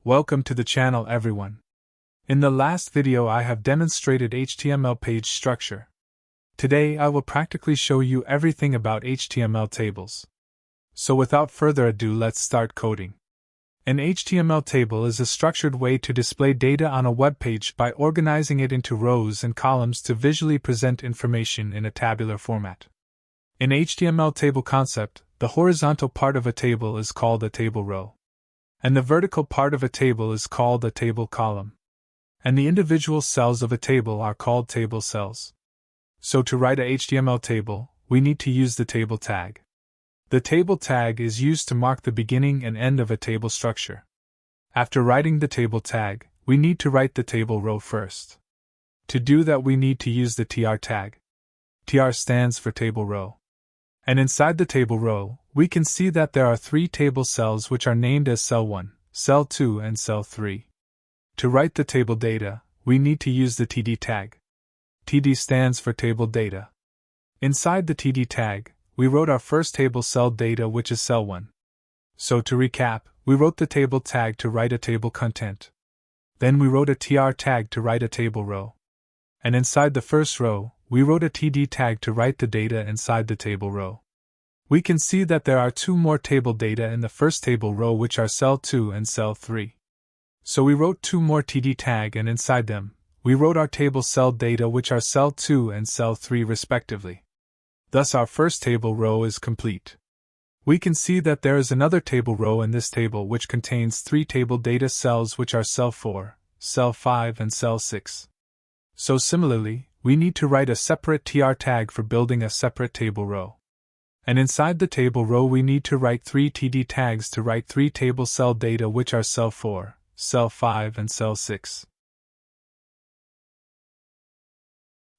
Welcome to the channel, everyone. In the last video I have demonstrated HTML page structure. Today I will practically show you everything about HTML tables. So without further ado, let's start coding. An HTML table is a structured way to display data on a web page by organizing it into rows and columns to visually present information in a tabular format. In HTML table concept, the horizontal part of a table is called a table row, and the vertical part of a table is called a table column, and the individual cells of a table are called table cells. So to write a HTML table, we need to use the table tag. The table tag is used to mark the beginning and end of a table structure. After writing the table tag, we need to write the table row first. To do that, we need to use the tr tag. tr stands for table row. And inside the table row, we can see that there are three table cells which are named as cell 1, cell 2, and cell 3. To write the table data, we need to use the td tag. td stands for table data. Inside the td tag, we wrote our first table cell data, which is cell 1. So to recap, we wrote the table tag to write a table content. Then we wrote a tr tag to write a table row. And inside the first row, we wrote a td tag to write the data inside the table row. We can see that there are two more table data in the first table row, which are cell 2 and cell 3. So we wrote two more td tag, and inside them, we wrote our table cell data, which are cell 2 and cell 3 respectively. Thus our first table row is complete. We can see that there is another table row in this table which contains three table data cells, which are cell 4, cell 5, and cell 6. So similarly, we need to write a separate tr tag for building a separate table row. And inside the table row, we need to write three td tags to write three table cell data, which are cell 4, cell 5, and cell 6.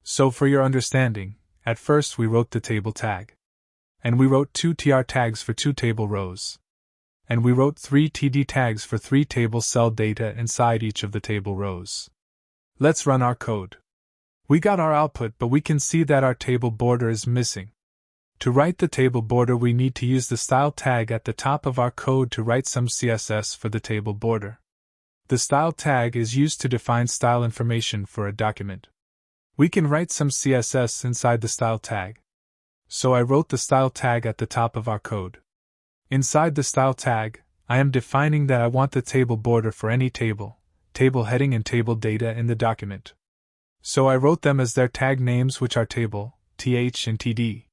So for your understanding, at first we wrote the table tag. And we wrote two tr tags for two table rows. And we wrote three td tags for three table cell data inside each of the table rows. Let's run our code. We got our output, but we can see that our table border is missing. To write the table border, we need to use the style tag at the top of our code to write some CSS for the table border. The style tag is used to define style information for a document. We can write some CSS inside the style tag. So I wrote the style tag at the top of our code. Inside the style tag, I am defining that I want the table border for any table, table heading, and table data in the document. So I wrote them as their tag names, which are table, th, and td.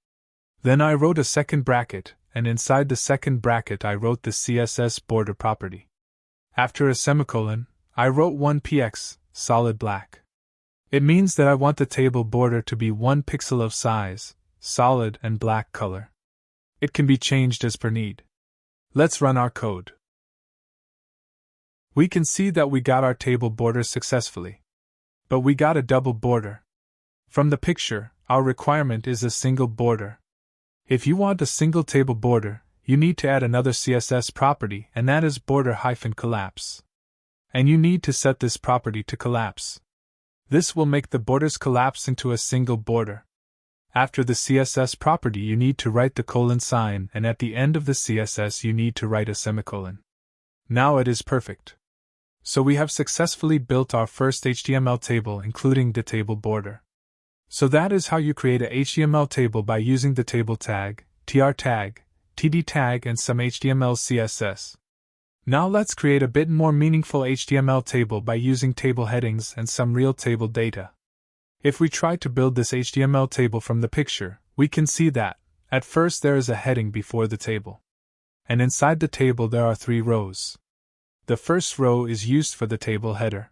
Then I wrote a second bracket, and inside the second bracket I wrote the CSS border property. After a semicolon, I wrote 1px, solid black. It means that I want the table border to be 1 pixel of size, solid and black color. It can be changed as per need. Let's run our code. We can see that we got our table border successfully. But we got a double border. From the picture, our requirement is a single border. If you want a single table border, you need to add another CSS property, and that is border-collapse. And you need to set this property to collapse. This will make the borders collapse into a single border. After the CSS property, you need to write the colon sign, and at the end of the CSS you need to write a semicolon. Now it is perfect. So we have successfully built our first HTML table, including the table border. So that is how you create a HTML table by using the table tag, tr tag, td tag, and some HTML CSS. Now let's create a bit more meaningful HTML table by using table headings and some real table data. If we try to build this HTML table from the picture, we can see that, at first, there is a heading before the table. And inside the table there are three rows. The first row is used for the table header.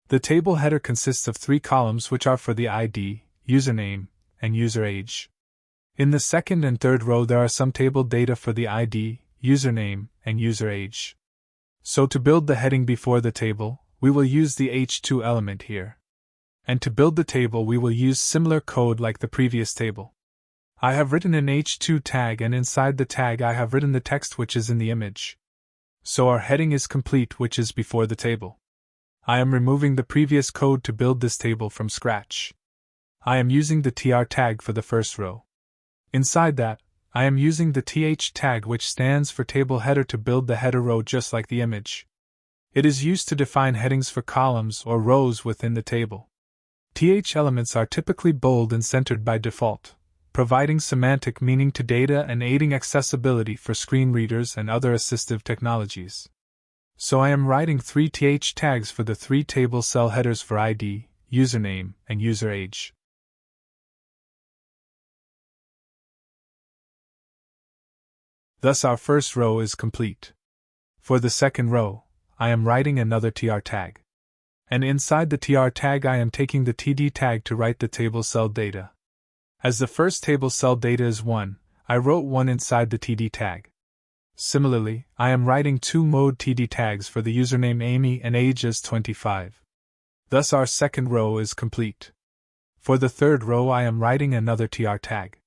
The table header consists of three columns, which are for the ID, username, and user age. In the second and third row there are some table data for the ID, username, and user age. So to build the heading before the table, we will use the h2 element here. And to build the table we will use similar code like the previous table. I have written an h2 tag, and inside the tag I have written the text which is in the image. So our heading is complete, which is before the table. I am removing the previous code to build this table from scratch. I am using the tr tag for the first row. Inside that, I am using the th tag, which stands for table header, to build the header row just like the image. It is used to define headings for columns or rows within the table. TH elements are typically bold and centered by default, providing semantic meaning to data and aiding accessibility for screen readers and other assistive technologies. So I am writing 3 TH tags for the 3 table cell headers for ID, username, and user age. Thus our first row is complete. For the second row, I am writing another TR tag. And inside the TR tag I am taking the TD tag to write the table cell data. As the first table cell data is 1, I wrote 1 inside the TD tag. Similarly, I am writing 2 mode TD tags for the username Amy and age as 25. Thus our second row is complete. For the third row I am writing another TR tag.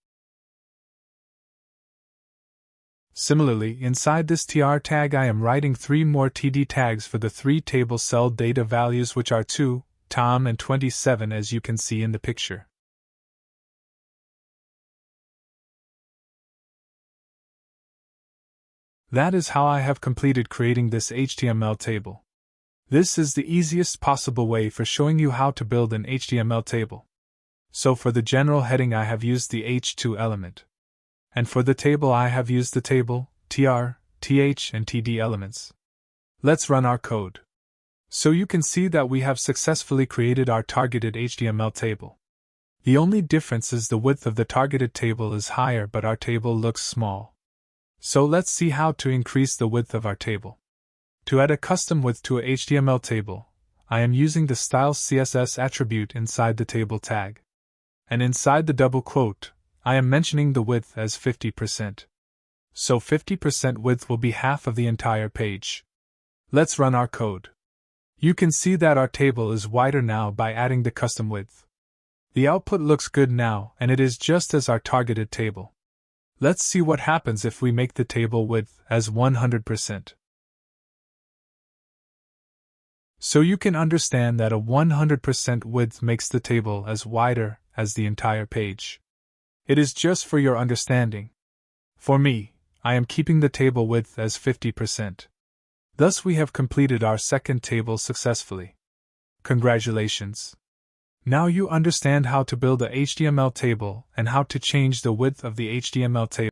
Similarly, inside this TR tag I am writing 3 more TD tags for the 3 table cell data values which are 2, Tom and 27 as you can see in the picture. That is how I have completed creating this HTML table. This is the easiest possible way for showing you how to build an HTML table. So for the general heading I have used the H2 element. And for the table I have used the table, TR, TH and TD elements. Let's run our code. So you can see that we have successfully created our targeted HTML table. The only difference is the width of the targeted table is higher but our table looks small. So let's see how to increase the width of our table. To add a custom width to a HTML table, I am using the styles CSS attribute inside the table tag. And inside the double quote, I am mentioning the width as 50%. So 50% width will be half of the entire page. Let's run our code. You can see that our table is wider now by adding the custom width. The output looks good now and it is just as our targeted table. Let's see what happens if we make the table width as 100%. So you can understand that a 100% width makes the table as wider as the entire page. It is just for your understanding. For me, I am keeping the table width as 50%. Thus we have completed our second table successfully. Congratulations! Now you understand how to build a HTML table and how to change the width of the HTML table.